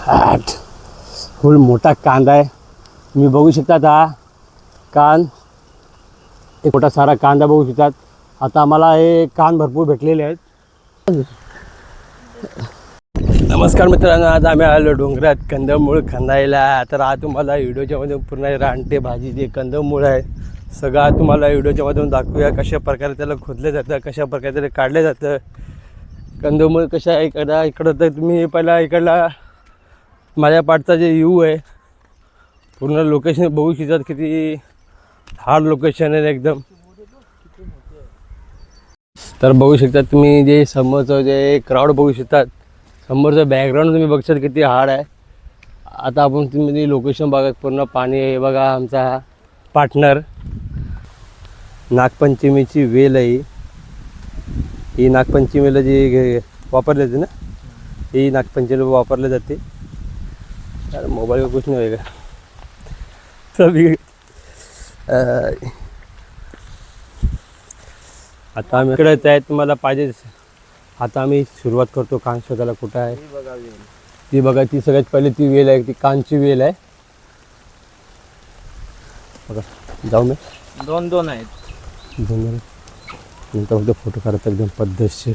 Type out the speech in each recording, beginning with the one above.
फुल मोठा कांदा आहे. तुम्ही बघू शकतात हा एक मोठा सारा कांदा बघू शकतात. आता आम्हाला हे कान भरपूर भेटलेले आहेत. नमस्कार मित्रांनो, आज आम्ही आलो डोंगरात कंदमुळ खांदायला. तर आज तुम्हाला व्हिडिओच्या मध्ये पूर्ण रानटे भाजी जे कंदमुळ आहे सगळं तुम्हाला व्हिडिओच्या मधून दाखवूया. कशा प्रकारे त्याला खोदलं जातं, कशा प्रकारे त्याला काढलं जातं. कंदमुळ कशा आहे इकडं तर तुम्ही पहिला इकडला माझ्या पाठचा जे व्ह्यू आहे पूर्ण लोकेशन बघू शकतात. किती हार्ड लोकेशन आहे एकदम. तर बघू शकता तुम्ही जे समोरचं जे क्राऊड बघू शकतात, समोरचं बॅकग्राऊंड तुम्ही बघू शकता किती हार्ड आहे. आता आपण तुम्ही लोकेशन बघा, पूर्ण पाणी आहे. बघा आमचा पार्टनर नागपंचमीची वेल आहे ही नागपंचमीला जी वापरली जाते ना, ही नागपंचमीला वापरली जाते. अरे मोबाईल कुछ नाही होएगा सभी. आता आम्ही इकडेच आहे, तुम्हाला पाहिजे. आता आम्ही सुरुवात करतो कान शोधायला. कुठं आहे ती बघा. ती सगळ्यात पहिले ती वेल आहे, ती कानची वेल आहे बघा. जाऊ मी दोन आहेत. दोन नंतर फक्त फोटो काढायचा एकदम पद्धतशीर.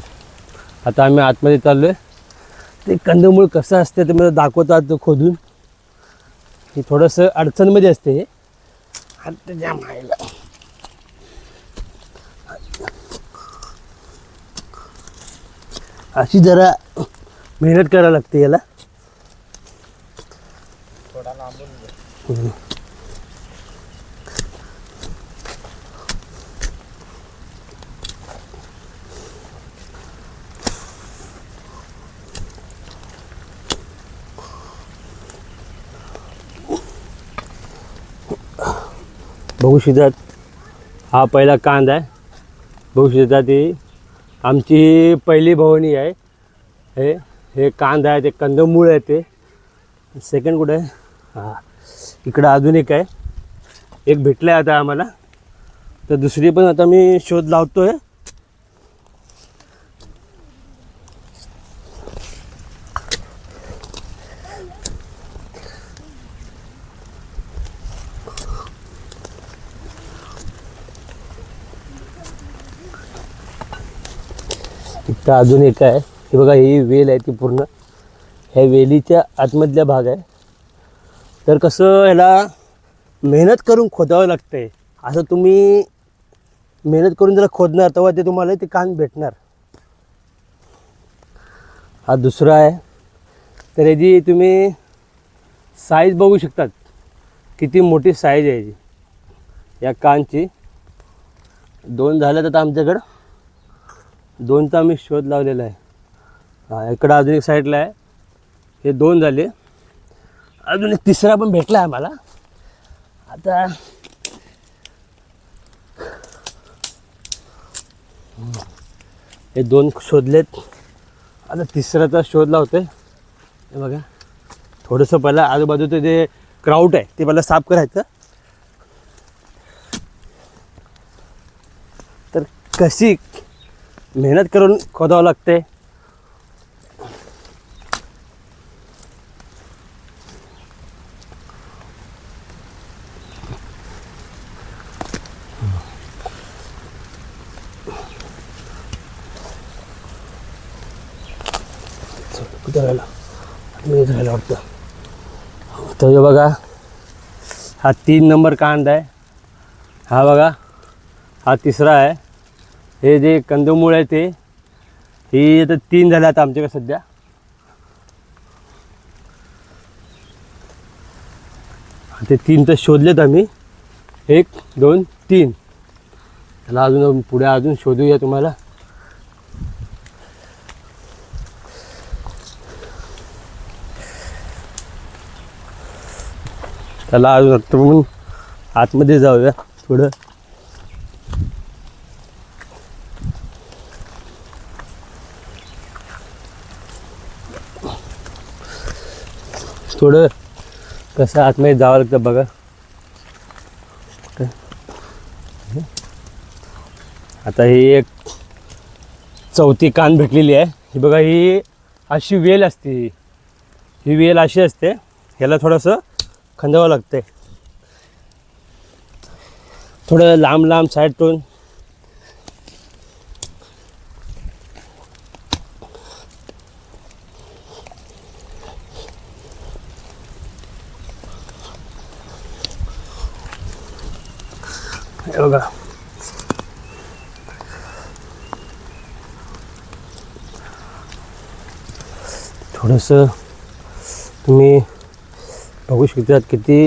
आता आम्ही आतमध्ये चाललो आहे. ते कंदमुळ कसं असते ते मला दाखवतात खोदून. हे थोडंसं अडचणमध्ये असते. आता जाम आहे, अशी जरा मेहनत करायला लागते याला. थोडा लांबून बघू शकतात हा पहिला कांदा आहे. बघू शकतात ही आमची पहिली भवनी आहे. हे कांदा आहे, ते कंदमूळ आहे. ते सेकंड कुठे आहे? हां, इकडं अजून एक आहे. एक भेटलं आहे आता आम्हाला. तर दुसरी पण आता मी शोध लावतो आहे. इथं अजून एक आहे. हे बघा, ही वेल आहे ती पूर्ण ह्या वेलीच्या आतमधल्या भाग आहे. तर कसं ह्याला मेहनत करून खोदावं लागतं आहे. असं तुम्ही मेहनत करून जरा खोदणार तेव्हा ते तुम्हाला ते कान भेटणार. हा दुसरा आहे. तर याची तुम्ही साईज बघू शकतात किती मोठी साईज आहे याची या कानची. दोन झाल्या तर आमच्याकडं, दोनचा आम्ही शोध लावलेला आहे. हां, इकडं अजून एक साईडला आहे. हे दोन झाले. अजून एक तिसरा पण भेटला आहे आम्हाला. आता हे दोन शोधलेत. आता तिसऱ्याचा शोध लावतोय. हे बघा, थोडंसं पहिला आजूबाजूचं जे क्राऊड आहे ते पहिला साफ करायचं. तर कशी मेहनत करून खोदावं लागते. कुठं राहिला मी राहिला वाटतं. तर हे बघा, हा 3 नंबर कांदा आहे. हा बघा, हा तिसरा आहे. हे जे कंदमूळ आहे ते ही आता 3 झाले आता आमच्याकडे सध्या. ते 3 तर शोधलेत आम्ही. 1 2 3. त्याला अजून पुढे अजून शोधूया तुम्हाला. त्याला अजून म्हणून आतमध्ये जाऊया थोडं. थोडं कसं आतमध्ये जावं लागतं बघा. आता ही एक चौथी कान भेटलेली आहे. ही बघा, ही अशी वेल असते. ही वेल अशी असते, ह्याला थोडंसं खंदवावं लागते, थोडं लांब लांब साईडतून. हे बघा थोडंसं तुम्ही बघू शकतात किती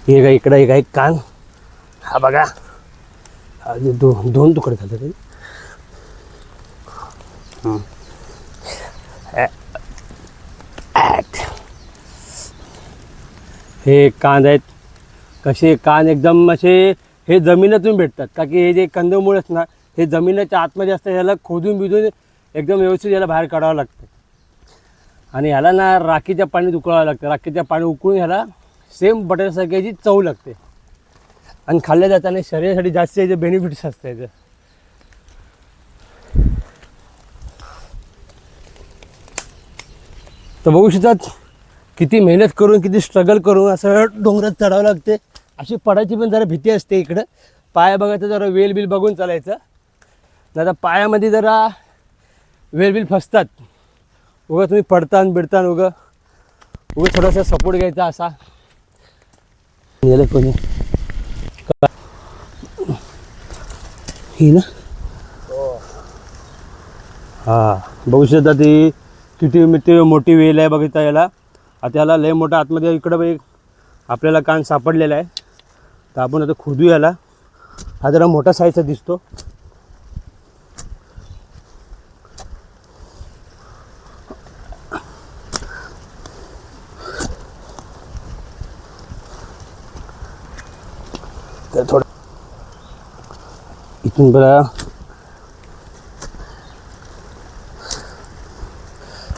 हे का इकडं एक कान. हा बघा हा दोन तुकडे झाले ते. हे कान आहेत, कसे कान एकदम असे हे जमिनीतून भेटतात, का की हे जे कंदमूळ आहेत ना हे जमिनीच्या आतमध्ये असतं, ह्याला खोदून बिदून एकदम व्यवस्थित याला बाहेर काढावं लागतं. आणि ह्याला ना राखीच्या पाण्यात उकळावं लागतं, राखीच्या पाणी उकळून ह्याला सेम बटाट्यासारख्याची चव लागते आणि खाल्ल्या जाताना शरीरासाठी जास्त याचे बेनिफिट्स असतात याचे. तर बघू शकतात किती मेहनत करून किती स्ट्रगल करून असं डोंगरात चढावं लागते. अशी पडायची पण जरा भीती असते. इकडं पाया बघायचं, जरा वेल बिल बघून चालायचं, नाही तर पायामध्ये जरा वेल बिल फसतात. उगा तुम्ही पडतान बिडतान उगा थोडासा सपोर्ट घ्यायचा असा. गेलं कोणी ही ना हां बघू शकता ती किती मोठी वेल आहे बघितला याला. आता याला लय मोठा आतमध्ये इकडं एक आपल्याला कान सापडलेला आहे, तर आपण आता खोदू याला. हा जरा मोठा साईजचा दिसतो. तर थोडं इथून बघा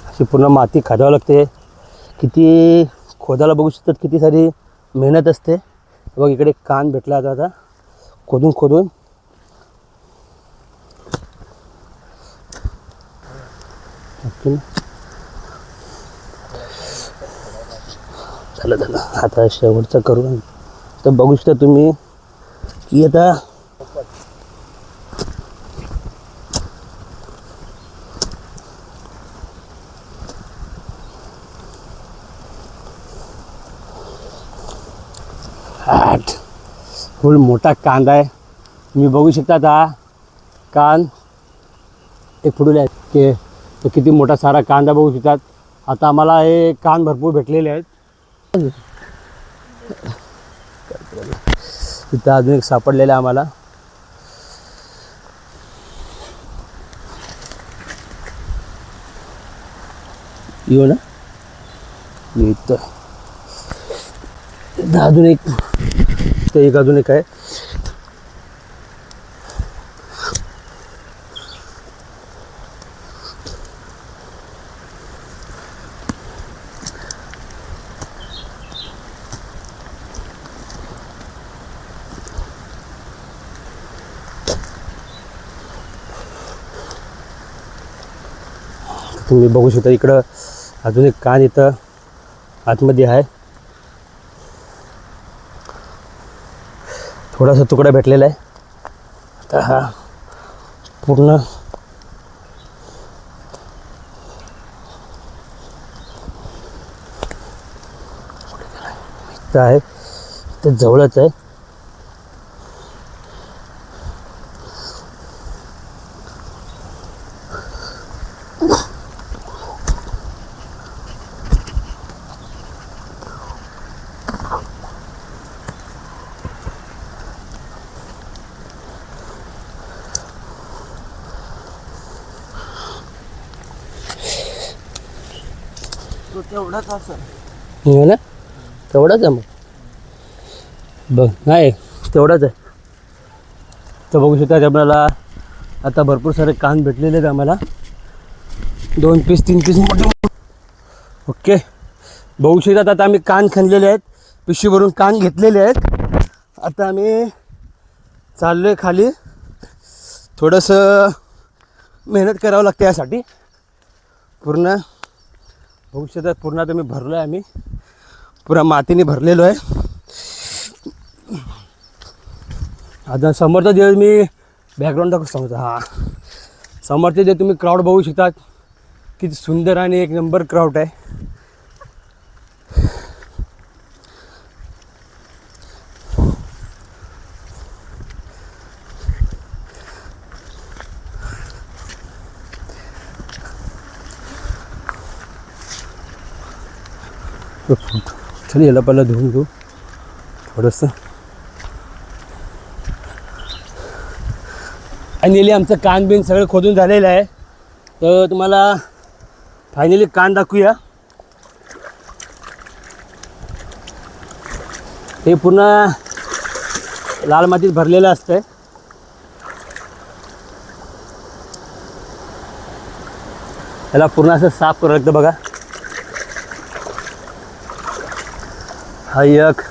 अशी पूर्ण माती खादावं लागते. किती खोदाला बघू शकतात किती सारी मेहनत असते. बघ इकडे कान भेटला आता खोदून खोदून. झालं आता शेवटचं करून. तर बघू शकता तुम्ही की आता फुल मोठा कांदा आहे. तुम्ही बघू शकता हा कान एक फुडूले आहेत की तो किती मोठा सारा कांदा बघू शकतात. आता आम्हाला हे कान भरपूर भेटलेले आहेत. इथं अजून एक सापडलेलं आहे आम्हाला. येऊ ना इथं अजून एक, ते एक अजून एक आहे. तुम्ही बघू शकता इकडं अजून एक कान इथं आतमध्ये आहे. थोडासा तुकडा भेटलेला आहे. तर हा पूर्ण इथं आहे, ते जवळच आहे. तेवढाच असं हो ना, तेवढाच आहे मग. बघ नाही तेवढाच आहे. तर बघू शकता आपल्याला आता भरपूर सारे कान भेटलेले आहेत आम्हाला. 2 पीस 3 पीस मोठे. ओके बघू शकतात आता आम्ही कान खणलेले आहेत, पिशवी भरून कान घेतलेले आहेत. आता आम्ही चाललो आहे खाली. थोडंसं मेहनत करावं लागते यासाठी. पूर्ण भविष्यात पूर्ण आता मी भरलो आहे, आम्ही पुरा मातीने भरलेलो आहे. आता समोरचा जे मी बॅकग्राऊंड दाखवू सांगतो. हां, समोरचे जे तुम्ही क्राऊड बघू शकतात, किती सुंदर आणि एक नंबर क्राऊड आहे. चल याला पहिला धुवून घेऊ थोडंसं. फायनली आमचं कान बिन सगळं खोदून झालेलं आहे. तर तुम्हाला फायनली कान दाखवूया. हे पूर्ण लाल मातीत भरलेलं असतंय. त्याला पूर्ण असं साफ करावं लागतं बघा. हा एक